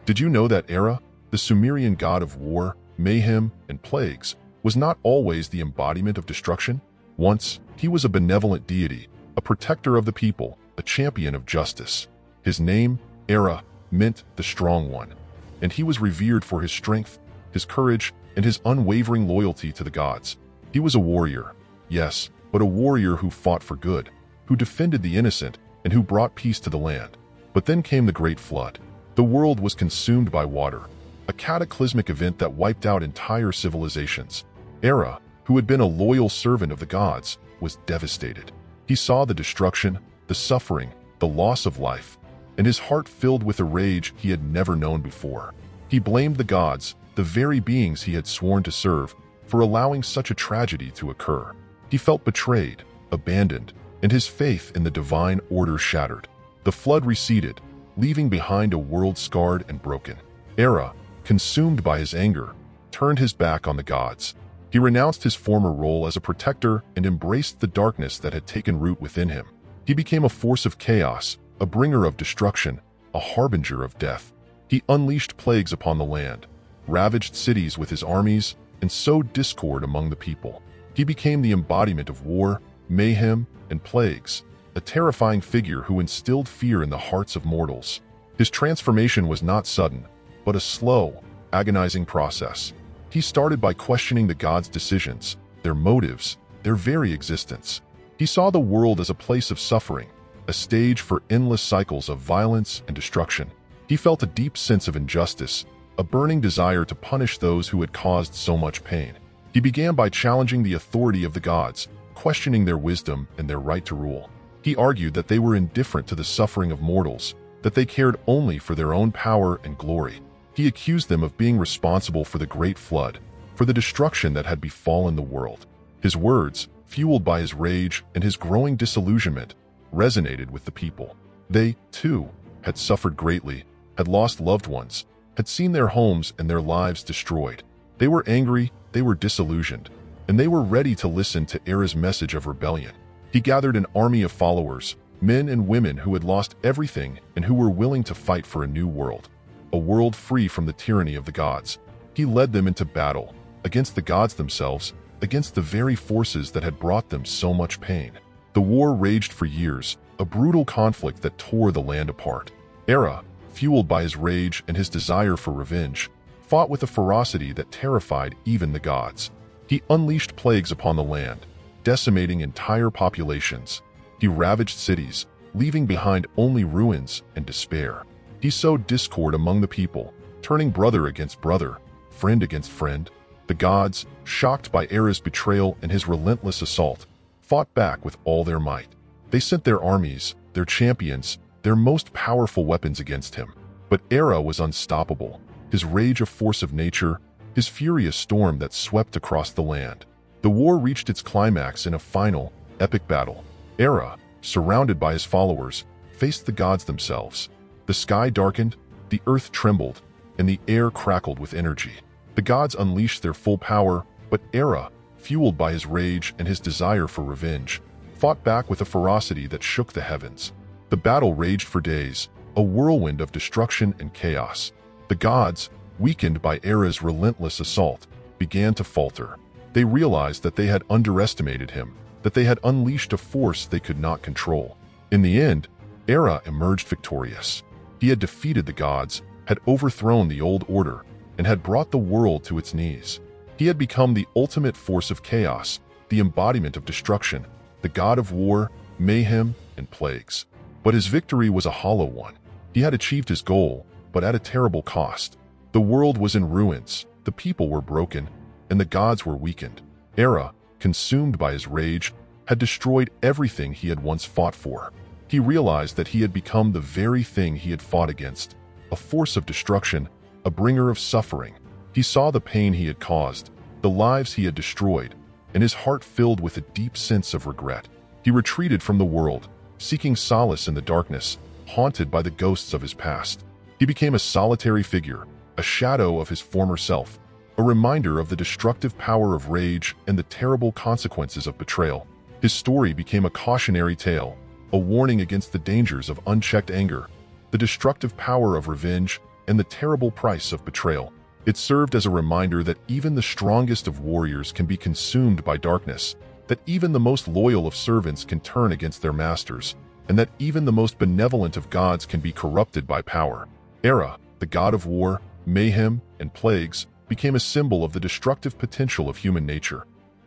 Did you know that Erra, the Sumerian god of war, mayhem, and plagues, was not always the embodiment of destruction? Once, he was a benevolent deity, a protector of the people, a champion of justice. His name, Erra, meant the strong one, and he was revered for his strength, his courage, and his unwavering loyalty to the gods. He was a warrior, yes, but a warrior who fought for good, who defended the innocent, and who brought peace to the land. But then came the Great Flood. The world was consumed by water, a cataclysmic event that wiped out entire civilizations. Erra, who had been a loyal servant of the gods, was devastated. He saw the destruction, the suffering, the loss of life, and his heart filled with a rage he had never known before. He blamed the gods, the very beings he had sworn to serve, for allowing such a tragedy to occur. He felt betrayed, abandoned, and his faith in the divine order shattered. The flood receded, leaving behind a world scarred and broken. Erra, consumed by his anger, turned his back on the gods. He renounced his former role as a protector and embraced the darkness that had taken root within him. He became a force of chaos, a bringer of destruction, a harbinger of death. He unleashed plagues upon the land, ravaged cities with his armies, and sowed discord among the people. He became the embodiment of war, mayhem, and plagues, a terrifying figure who instilled fear in the hearts of mortals. His transformation was not sudden, but a slow, agonizing process. He started by questioning the gods' decisions, their motives, their very existence. He saw the world as a place of suffering, a stage for endless cycles of violence and destruction. He felt a deep sense of injustice, a burning desire to punish those who had caused so much pain. He began by challenging the authority of the gods, questioning their wisdom and their right to rule. He argued that they were indifferent to the suffering of mortals, that they cared only for their own power and glory. He accused them of being responsible for the Great Flood, for the destruction that had befallen the world. His words, fueled by his rage and his growing disillusionment, resonated with the people. They, too, had suffered greatly, had lost loved ones, had seen their homes and their lives destroyed. They were angry, they were disillusioned, and they were ready to listen to Erra's message of rebellion. He gathered an army of followers, men and women who had lost everything and who were willing to fight for a new world, a world free from the tyranny of the gods. He led them into battle, against the gods themselves, against the very forces that had brought them so much pain. The war raged for years, a brutal conflict that tore the land apart. Erra, fueled by his rage and his desire for revenge, fought with a ferocity that terrified even the gods. He unleashed plagues upon the land, decimating entire populations. He ravaged cities, leaving behind only ruins and despair. He sowed discord among the people, turning brother against brother, friend against friend. The gods, shocked by Erra's betrayal and his relentless assault, fought back with all their might. They sent their armies, their champions, their most powerful weapons against him. But Erra was unstoppable, his rage a force of nature, his fury a storm that swept across the land. The war reached its climax in a final, epic battle. Erra, surrounded by his followers, faced the gods themselves. The sky darkened, the earth trembled, and the air crackled with energy. The gods unleashed their full power, but Erra, fueled by his rage and his desire for revenge, fought back with a ferocity that shook the heavens. The battle raged for days, a whirlwind of destruction and chaos. The gods, weakened by Erra's relentless assault, began to falter. They realized that they had underestimated him, that they had unleashed a force they could not control. In the end, Erra emerged victorious. He had defeated the gods, had overthrown the old order, and had brought the world to its knees. He had become the ultimate force of chaos, the embodiment of destruction, the god of war, mayhem, and plagues. But his victory was a hollow one. He had achieved his goal, but at a terrible cost. The world was in ruins, the people were broken, and the gods were weakened. Erra, consumed by his rage, had destroyed everything he had once fought for. He realized that he had become the very thing he had fought against, a force of destruction, a bringer of suffering. He saw the pain he had caused, the lives he had destroyed, and his heart filled with a deep sense of regret. He retreated from the world, seeking solace in the darkness, haunted by the ghosts of his past. He became a solitary figure, a shadow of his former self, a reminder of the destructive power of rage and the terrible consequences of betrayal. His story became a cautionary tale, a warning against the dangers of unchecked anger, the destructive power of revenge, and the terrible price of betrayal. It served as a reminder that even the strongest of warriors can be consumed by darkness, that even the most loyal of servants can turn against their masters, and that even the most benevolent of gods can be corrupted by power. Erra, the god of war, mayhem, and plagues, became a symbol of the destructive potential of human nature,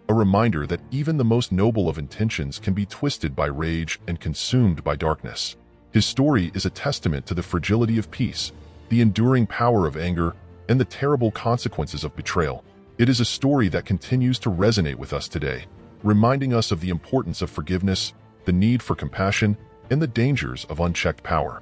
a reminder that even the most noble of intentions can be twisted by rage and consumed by darkness. His story is a testament to the fragility of peace, the enduring power of anger, and the terrible consequences of betrayal. It is a story that continues to resonate with us today, reminding us of the importance of forgiveness, the need for compassion, and the dangers of unchecked power.